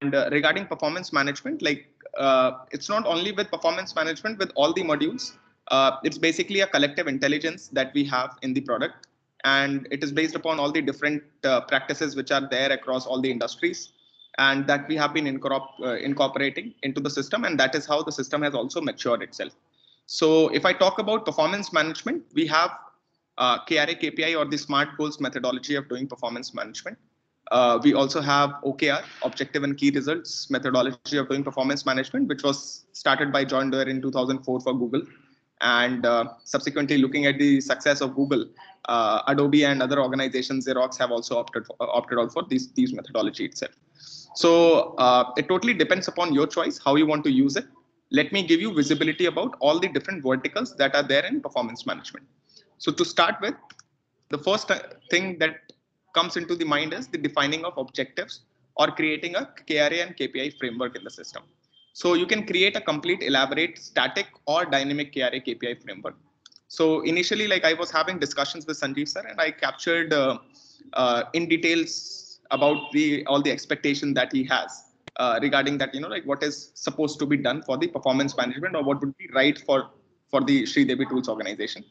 And regarding performance management, like it's not only with performance management with all the modules. It's basically a collective intelligence that we have in the product, and it is based upon all the different practices which are there across all the industries, and that we have been incorporating into the system, and that is how the system has also matured itself. So if I talk about performance management, we have KRA KPI, or the SMART goals methodology of doing performance management. We also have OKR, objective and key results methodology of doing performance management, which was started by John Doerr in 2004 for Google. And subsequently, looking at the success of Google, Adobe and other organizations, Xerox, have also opted out for these methodology itself. So it totally depends upon your choice, how you want to use it. Let me give you visibility about all the different verticals that are there in performance management. So to start with, the first thing that comes into the mind is the defining of objectives or creating a KRA and KPI framework in the system. So you can create a complete, elaborate, static or dynamic KRA KPI framework. So initially, like I was having discussions with Sanjeev sir, and I captured in details about all the expectation that he has regarding that, like what is supposed to be done for the performance management, or what would be right for the Sri Devi Tools organization.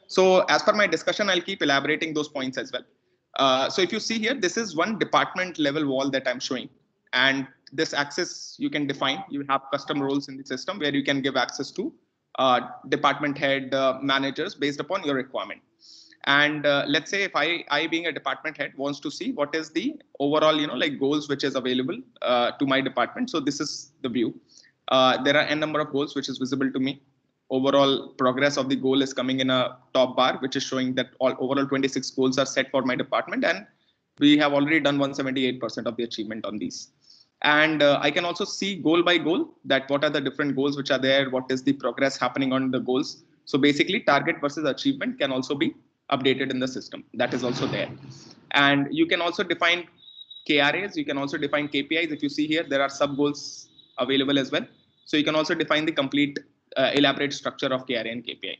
So as per my discussion, I'll keep elaborating those points as well. So if you see here, this is one department level wall that I'm showing. And this access you can define. You have custom roles in the system where you can give access to department head managers based upon your requirement. And let's say if I being a department head wants to see what is the overall, like goals which is available to my department. So this is the view. There are n number of goals which is visible to me. Overall progress of the goal is coming in a top bar, which is showing that overall 26 goals are set for my department, and we have already done 178% of the achievement on these. And I can also see goal by goal that what are the different goals which are there, what is the progress happening on the goals. So basically target versus achievement can also be updated in the system. That is also there. And you can also define KRAs, you can also define KPIs. If you see here, there are sub goals available as well. So you can also define the complete elaborate structure of KRA and KPI.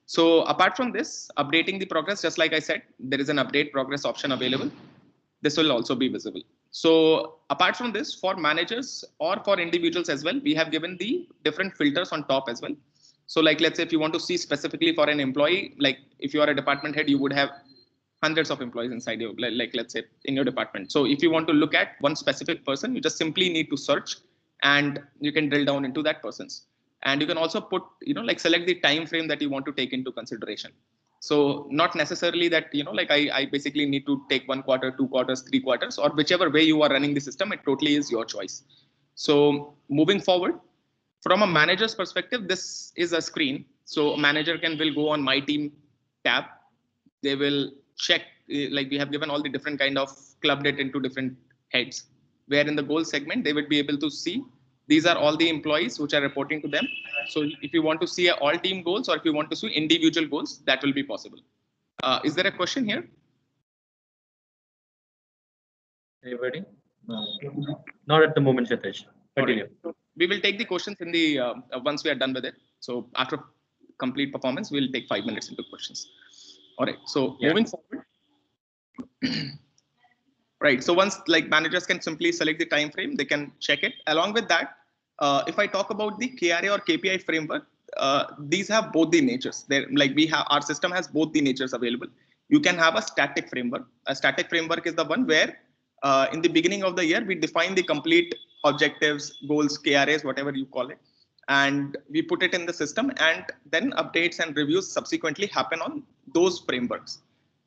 So apart from this, updating the progress, just like I said, there is an update progress option available. This will also be visible. So apart from this, for managers or for individuals as well, we have given the different filters on top as well. So like, let's say if you want to see specifically for an employee, like if you are a department head, you would have hundreds of employees inside you, like let's say in your department. So if you want to look at one specific person, you just simply need to search and you can drill down into that person's. And you can also put, like select the time frame that you want to take into consideration. So not necessarily that, like I basically need to take 1 quarter, 2 quarters, 3 quarters, or whichever way you are running the system, it totally is your choice. So moving forward, from a manager's perspective, this is a screen. So a manager will go on My Team tab. They will check, like we have given all the different kind of clubbed it into different heads, where in the goal segment, they would be able to see these are all the employees which are reporting to them. So if you want to see all team goals, or if you want to see individual goals, that will be possible. Is there a question here? Anybody? Not at the moment, Satish. Continue. Right. We will take the questions in the once we are done with it. So after complete performance, we'll take 5 minutes into questions. All right. So moving forward. Right. So once like managers can simply select the time frame, they can check it. Along with that, if I talk about the KRA or KPI framework, these have both the natures. They're, like we have, our system has both the natures available. You can have a static framework. A static framework is the one where in the beginning of the year, we define the complete objectives, goals, KRAs, whatever you call it, and we put it in the system, and then updates and reviews subsequently happen on those frameworks.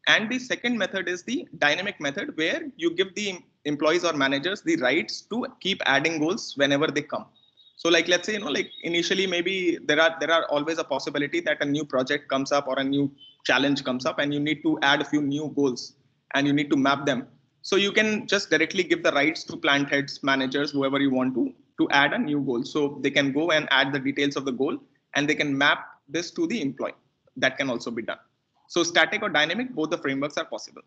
And the second method is the dynamic method, where you give the employees or managers the rights to keep adding goals whenever they come. So like, let's say, like initially, maybe there are always a possibility that a new project comes up or a new challenge comes up and you need to add a few new goals and you need to map them. So you can just directly give the rights to plant heads, managers, whoever you want to add a new goal. So they can go and add the details of the goal and they can map this to the employee. That can also be done. So static or dynamic, both the frameworks are possible.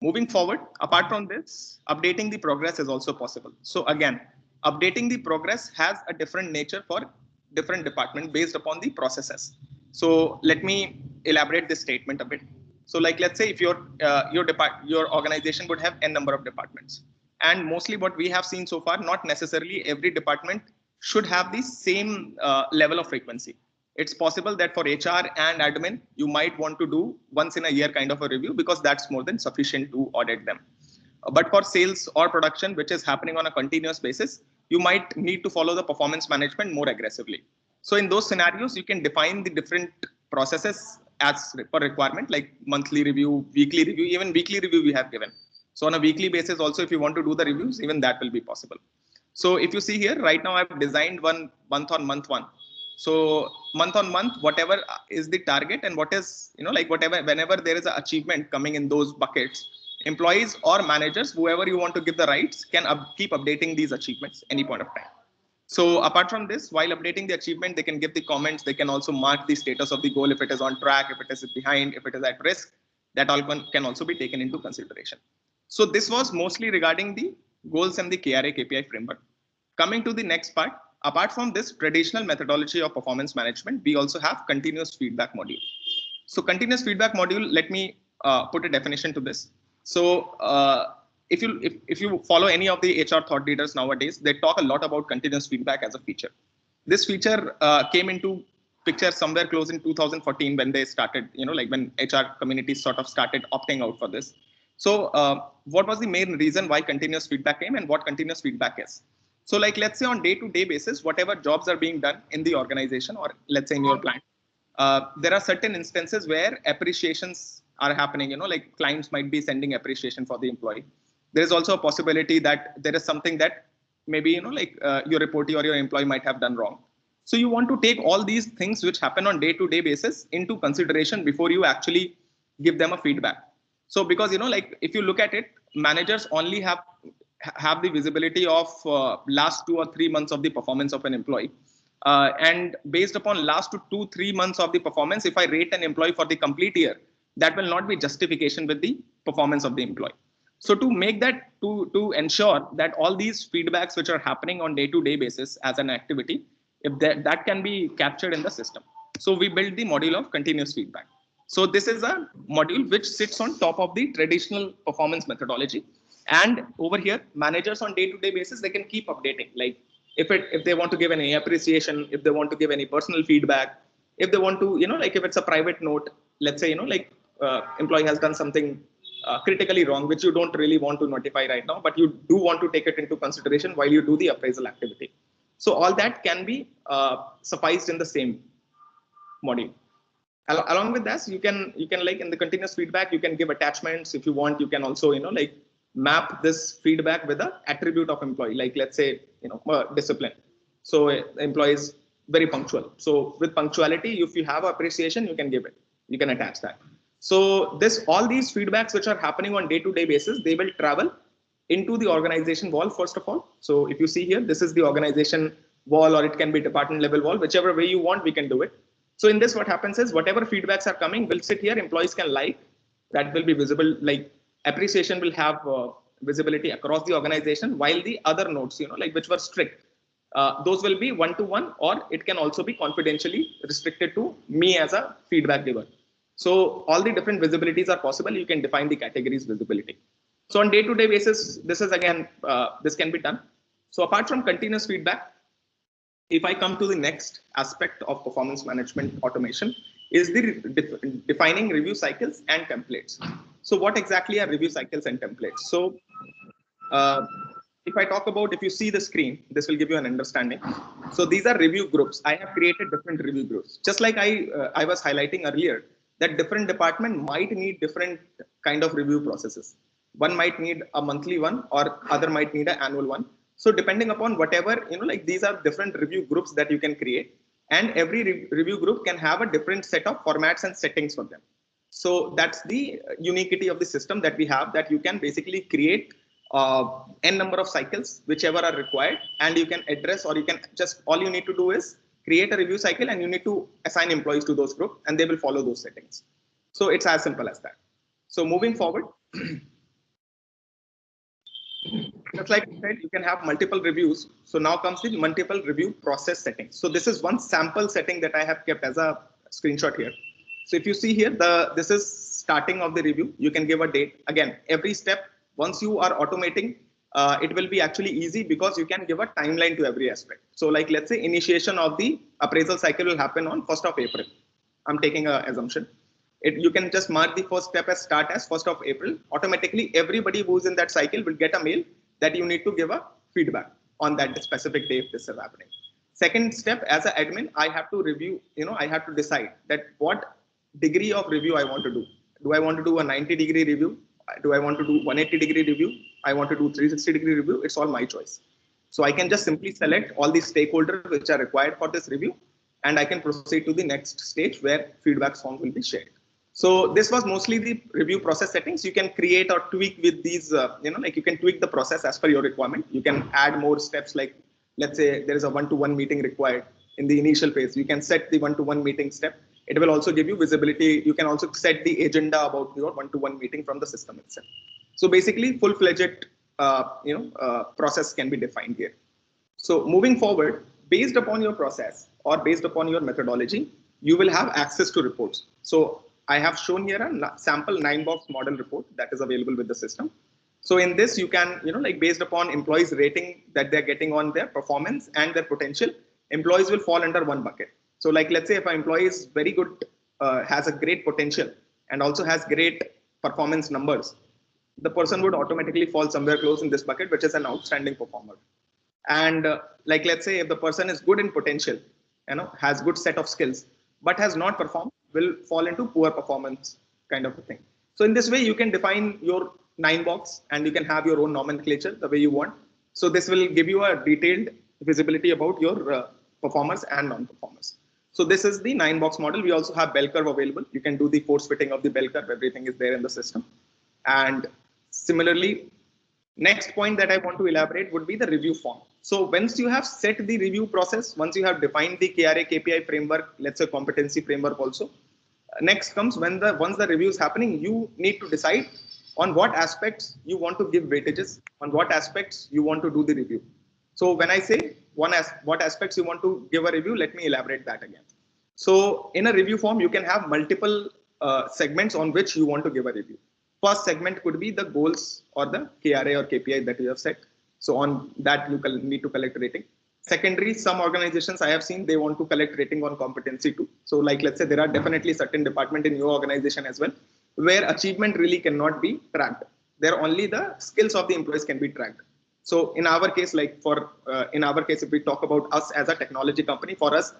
Moving forward, apart from this, updating the progress is also possible. So again, updating the progress has a different nature for different departments based upon the processes. So let me elaborate this statement a bit. So like, let's say if your organization would have n number of departments. And mostly what we have seen so far, not necessarily every department should have the same level of frequency. It's possible that for HR and admin, you might want to do once in a year kind of a review because that's more than sufficient to audit them. But for sales or production, which is happening on a continuous basis, you might need to follow the performance management more aggressively. So in those scenarios, you can define the different processes as per requirement, like monthly review, weekly review, even weekly review we have given. So on a weekly basis, also, if you want to do the reviews, even that will be possible. So if you see here, right now I've designed one month on month one. So month on month, whatever is the target and what is, like whatever, whenever there is an achievement coming in those buckets, employees or managers, whoever you want to give the rights, can keep updating these achievements any point of time. So apart from this, while updating the achievement, they can give the comments. They can also mark the status of the goal, if it is on track, if it is behind, if it is at risk. That all can also be taken into consideration. So this was mostly regarding the goals and the KRA KPI framework. Coming to the next part, apart from this traditional methodology of performance management, we also have continuous feedback module. So continuous feedback module, let me put a definition to this. So if you follow any of the HR thought leaders nowadays, they talk a lot about continuous feedback as a feature. This feature came into picture somewhere close in 2014 when they started, like when HR communities sort of started opting out for this. So what was the main reason why continuous feedback came and what continuous feedback is? So like, let's say on day-to-day basis, whatever jobs are being done in the organization or let's say in your plant, there are certain instances where appreciations are happening, like clients might be sending appreciation for the employee. There is also a possibility that there is something that maybe, your reportee or your employee might have done wrong. So you want to take all these things which happen on day-to-day basis into consideration before you actually give them a feedback. So because, like if you look at it, managers only have the visibility of last 2 or 3 months of the performance of an employee. And based upon last 2-3 months of the performance, if I rate an employee for the complete year, that will not be justification with the performance of the employee. So to make that, to ensure that all these feedbacks which are happening on day-to-day basis as an activity, if that can be captured in the system. So we built the module of continuous feedback. So this is a module which sits on top of the traditional performance methodology. And over here, managers on day-to-day basis, they can keep updating. Like if they want to give any appreciation, if they want to give any personal feedback, if they want to, like if it's a private note, let's say, employee has done something critically wrong, which you don't really want to notify right now, but you do want to take it into consideration while you do the appraisal activity. So all that can be sufficed in the same module. Along with this, you can like in the continuous feedback, you can give attachments if you want. You can also, like map this feedback with an attribute of employee, like let's say, discipline. So employee is very punctual. So with punctuality, if you have appreciation, you can give it. You can attach that. So all these feedbacks which are happening on day-to-day basis, they will travel into the organization wall first of all. So if you see here, this is the organization wall, or it can be department level wall, whichever way you want, we can do it. So in this, what happens is whatever feedbacks are coming will sit here. Employees can like, that will be visible. Like appreciation will have visibility across the organization, while the other notes, like which were strict, those will be one-to-one, or it can also be confidentially restricted to me as a feedback giver. So all the different visibilities are possible. You can define the categories visibility. So on day-to-day basis, this is again, this can be done. So apart from continuous feedback, if I come to the next aspect of performance management automation, is the defining review cycles and templates. So what exactly are review cycles and templates? So if I talk about, if you see the screen, this will give you an understanding. So these are review groups. I have created different review groups. Just like I was highlighting earlier, that different department might need different kind of review processes. One might need a monthly one, or other might need an annual one. So depending upon whatever, like these are different review groups that you can create, and every review group can have a different set of formats and settings for them. So that's the uniquity of the system that we have, that you can basically create n number of cycles, whichever are required, and you can address, or you can just, all you need to do is create a review cycle, and you need to assign employees to those groups, and they will follow those settings. So it's as simple as that. So moving forward, just like I said, you can have multiple reviews. So now comes the multiple review process settings. So this is one sample setting that I have kept as a screenshot here. So if you see here, this is starting of the review. You can give a date. Again, every step, once you are automating, it will be actually easy because you can give a timeline to every aspect. So like, let's say initiation of the appraisal cycle will happen on 1st of April. I'm taking an assumption. You can just mark the first step as start as 1st of April. Automatically, everybody who's in that cycle will get a mail that you need to give a feedback on that specific day if this is happening. Second step, as an admin, I have to review, I have to decide that what degree of review I want to do. Do I want to do a 90-degree review? Do I want to do 180-degree review? I want to do 360-degree review. It's all my choice. So I can just simply select all the stakeholders which are required for this review, and I can proceed to the next stage where feedback forms will be shared. So this was mostly the review process settings. You can create or tweak with these, like you can tweak the process as per your requirement. You can add more steps, like let's say there is a one-to-one meeting required in the initial phase. You can set the one-to-one meeting step. It will also give you visibility. You can also set the agenda about your one-to-one meeting from the system itself. So basically, full-fledged, process can be defined here. So moving forward, based upon your process or based upon your methodology, you will have access to reports. So I have shown here a sample 9-box model report that is available with the system. So in this, you can, based upon employees' rating that they're getting on their performance and their potential, employees will fall under one bucket. So like, let's say if an employee is very good, has a great potential and also has great performance numbers, the person would automatically fall somewhere close in this bucket, which is an outstanding performer. And like, let's say if the person is good in potential, has good set of skills, but has not performed, will fall into poor performance kind of a thing. So in this way, you can define your 9-box and you can have your own nomenclature the way you want. So this will give you a detailed visibility about your performers and non-performers. So this is the 9-box model. We also have bell curve available. You can do the force fitting of the bell curve. Everything is there in the system. And similarly, next point that I want to elaborate would be the review form. So once you have set the review process, once you have defined the KRA KPI framework, let's say competency framework also, next comes once the review is happening, you need to decide on what aspects you want to give weightages, on what aspects you want to do the review. So when I say what aspects you want to give a review, let me elaborate that again. So in a review form, you can have multiple segments on which you want to give a review. First segment could be the goals or the KRA or KPI that you have set. So on that, you need to collect rating. Secondary, some organizations I have seen, they want to collect rating on competency too. So like, let's say there are definitely certain department in your organization as well, where achievement really cannot be tracked. There only the skills of the employees can be tracked. So in our case, if we talk about us as a technology company, for us,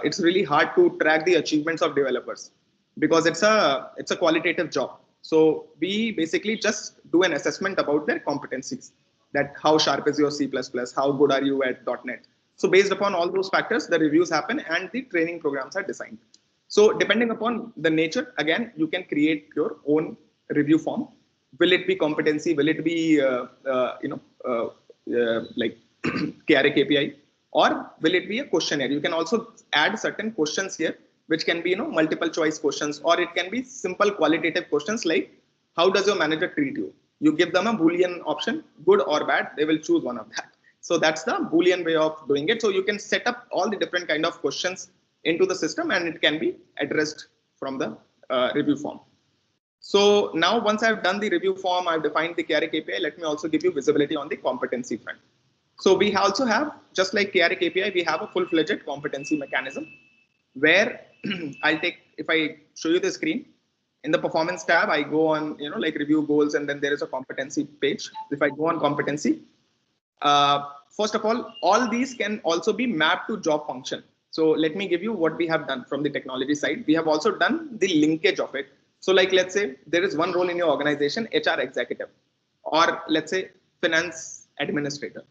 it's really hard to track the achievements of developers because it's a qualitative job. So we basically just do an assessment about their competencies, that how sharp is your C++, how good are you at .NET. So based upon all those factors, the reviews happen and the training programs are designed. So depending upon the nature, again, you can create your own review form. Will it be competency? Will it be, like KRA KPI? Or will it be a questionnaire? You can also add certain questions here, which can be, multiple choice questions, or it can be simple qualitative questions like, how does your manager treat you? You give them a Boolean option, good or bad, they will choose one of that. So that's the Boolean way of doing it. So you can set up all the different kind of questions into the system and it can be addressed from the review form. So now once I've done the review form, I've defined the KRA KPI, let me also give you visibility on the competency front. So we also have, just like KRA KPI, we have a full-fledged competency mechanism where if I show you the screen, in the performance tab, I go on, like review goals, and then there is a competency page. If I go on competency, first of all these can also be mapped to job function. So let me give you what we have done from the technology side. We have also done the linkage of it. So like, let's say there is one role in your organization, HR executive, or let's say finance administrator.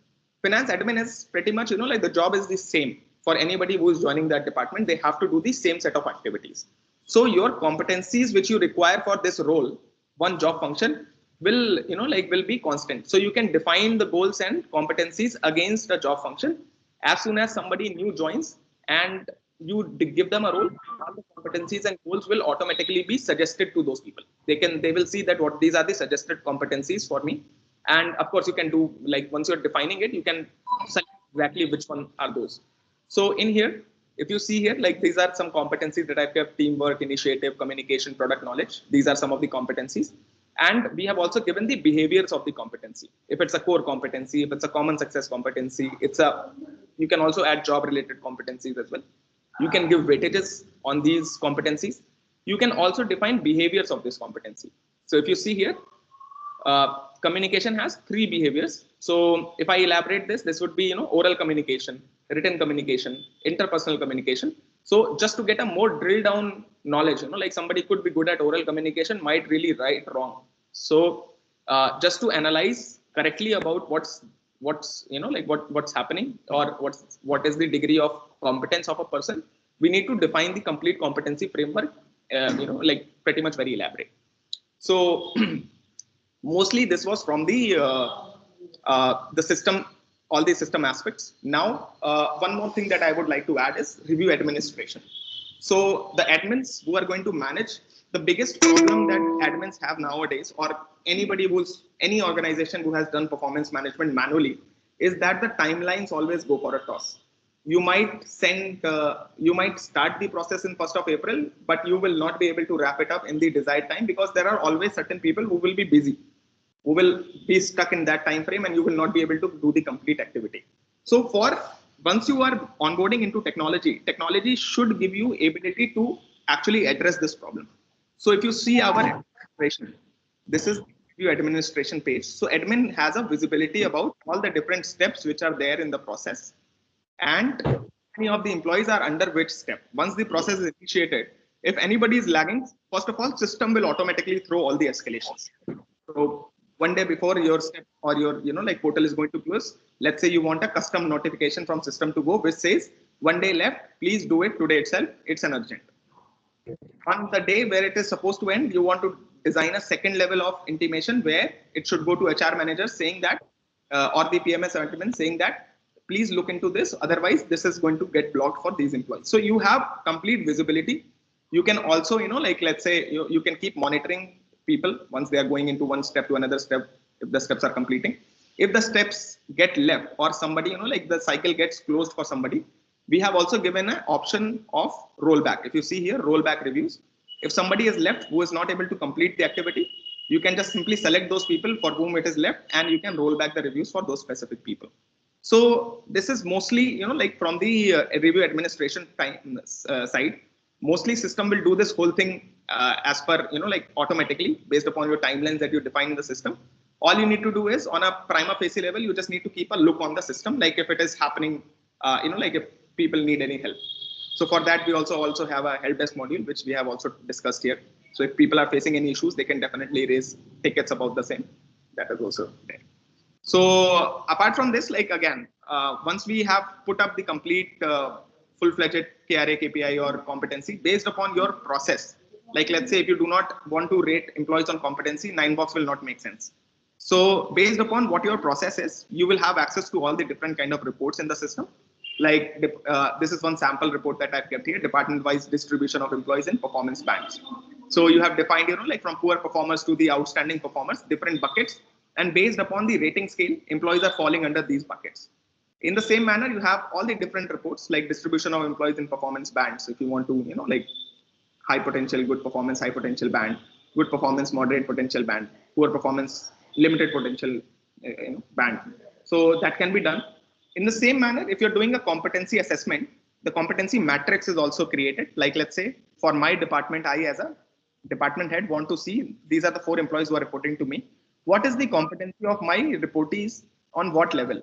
Finance admin is pretty much, like the job is the same for anybody who is joining that department. They have to do the same set of activities. So your competencies which you require for this role, one job function, will be constant. So you can define the goals and competencies against a job function. As soon as somebody new joins and you give them a role, all the competencies and goals will automatically be suggested to those people. They will see that these are the suggested competencies for me. And of course, you can do, like, once you're defining it, you can select exactly which one are those. So in here, if you see here, like these are some competencies that I've kept: teamwork, initiative, communication, product knowledge. These are some of the competencies. And we have also given the behaviors of the competency. If it's a core competency, if it's a common success competency, you can also add job related competencies as well. You can give weightages on these competencies. You can also define behaviors of this competency. So if you see here, communication has 3 behaviors. So if I elaborate this would be, oral communication, written communication, interpersonal communication. So just to get a more drill down knowledge, like somebody could be good at oral communication, might really write wrong. So just to analyze correctly about what's like what's happening, or what is the degree of competence of a person, we need to define the complete competency framework, like pretty much very elaborate. So mostly this was from the system, all the system aspects. Now, one more thing that I would like to add is review administration. So the admins who are going to manage, the biggest problem that admins have nowadays, or any organization who has done performance management manually, is that the timelines always go for a toss. You might start the process in 1st of April, but you will not be able to wrap it up in the desired time, because there are always certain people who will be busy, who will be stuck in that time frame, and you will not be able to do the complete activity. So once you are onboarding into technology should give you ability to actually address this problem. So if you see our administration, this is the administration page. So admin has a visibility about all the different steps which are there in the process, and any of the employees are under which step. Once the process is initiated, if anybody is lagging, first of all, system will automatically throw all the escalations. So one day before your step or your like portal is going to close, let's say you want a custom notification from system to go which says 1 day left, please do it today itself, it's an urgent. On the day where it is supposed to end, you want to design a second level of intimation where it should go to HR manager saying that, or the PMS admin saying that, please look into this, otherwise this is going to get blocked for these employees. So you have complete visibility. You can also, like let's say you can keep monitoring people once they are going into one step to another step, if the steps are completing. If the steps get left, or somebody, like the cycle gets closed for somebody, we have also given an option of rollback. If you see here, rollback reviews. If somebody is left who is not able to complete the activity, you can just simply select those people for whom it is left, and you can roll back the reviews for those specific people. So this is mostly, like from the review administration side. Mostly system will do this whole thing as per, like automatically based upon your timelines that you define in the system. All you need to do is, on a prima facie level, you just need to keep a look on the system, like if it is happening, like if people need any help. So for that, we also have a help desk module, which we have also discussed here. So if people are facing any issues, they can definitely raise tickets about the same. That is also there. So apart from this, like again, once we have put up the complete full-fledged KRA, KPI or competency based upon your process, like let's say if you do not want to rate employees on competency, 9box will not make sense. So based upon what your process is, you will have access to all the different kind of reports in the system. Like this is one sample report that I've kept here, department-wise distribution of employees in performance bands. So you have defined, like from poor performers to the outstanding performers, different buckets. And based upon the rating scale, employees are falling under these buckets. In the same manner, you have all the different reports like distribution of employees in performance bands. If you want to, like high potential, good performance, high potential band, good performance, moderate potential band, poor performance, limited potential band. So that can be done. In the same manner, if you're doing a competency assessment, the competency matrix is also created. Like let's say for my department, I as a department head want to see these are the 4 employees who are reporting to me. What is the competency of my reportees on what level?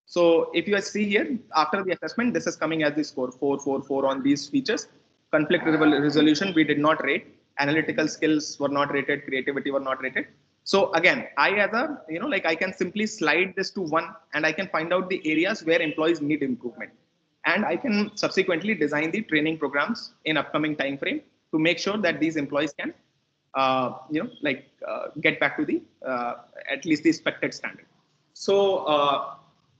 So if you see here, after the assessment, this is coming as the score 4, 4, 4 on these features. Conflict resolution, we did not rate. Analytical skills were not rated. Creativity were not rated. So again, I as a, like I can simply slide this to 1 and I can find out the areas where employees need improvement. And I can subsequently design the training programs in upcoming time frame to make sure that these employees can, get back to the, at least the expected standard. So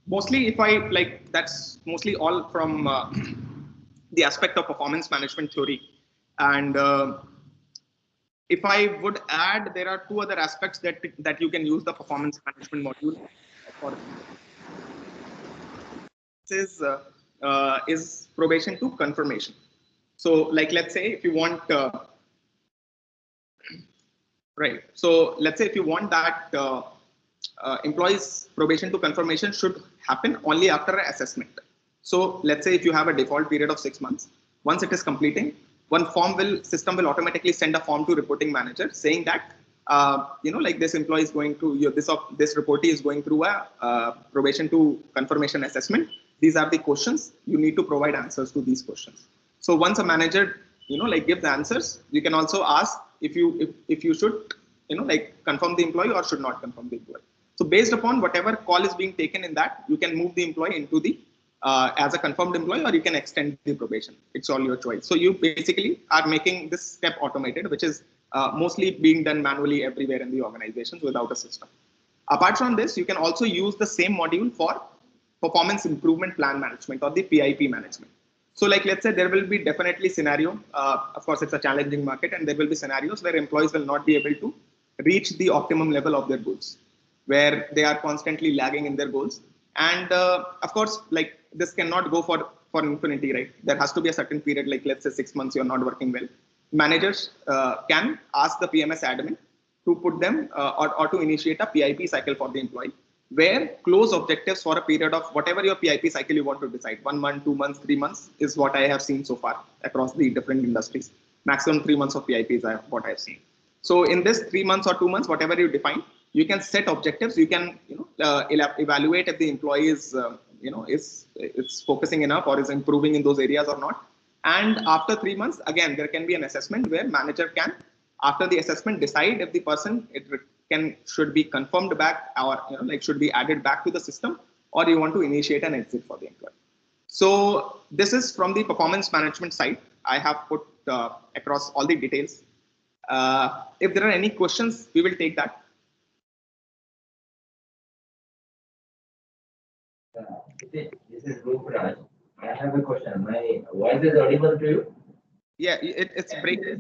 mostly if I like, that's mostly all from the aspect of performance management theory. And if I would add, there are 2 other aspects that you can use the performance management module for. This is probation to confirmation. So like, let's say if you want Right. So let's say if you want that employee's probation to confirmation should happen only after an assessment. So let's say if you have a default period of 6 months, once it is completing, one system will automatically send a form to reporting manager saying that like this employee is going through this reportee is going through a probation to confirmation assessment. These are the questions, you need to provide answers to these questions. So once a manager like give the answers, you can also ask if you should like confirm the employee or should not confirm the employee. So based upon whatever call is being taken in that, you can move the employee into the as a confirmed employee, or you can extend the probation. It's all your choice. So you basically are making this step automated, which is mostly being done manually everywhere in the organizations without a system. Apart from this, you can also use the same module for performance improvement plan management or the PIP management. So like, let's say there will be definitely scenario, of course it's a challenging market, and there will be scenarios where employees will not be able to reach the optimum level of their goals, where they are constantly lagging in their goals. And of course, like this cannot go for infinity, right? There has to be a certain period, like let's say 6 months you're not working well. Managers can ask the PMS admin to put them or to initiate a PIP cycle for the employee, where close objectives for a period of whatever your PIP cycle you want to decide, 1 month, 2 months, 3 months is what I have seen so far across the different industries. Maximum 3 months of PIP is what I've seen. So in this 3 months or 2 months, whatever you define, you can set objectives. You can evaluate if the employee is is focusing enough or is improving in those areas or not. And after 3 months, again there can be an assessment where manager can, after the assessment, decide if the person should be confirmed back or like should be added back to the system, or you want to initiate an exit for the employee. So this is from the performance management side. I have put across all the details. If there are any questions, we will take that. This is Rukraj. I have a question. My voice is audible to you? Yeah, it's breaking.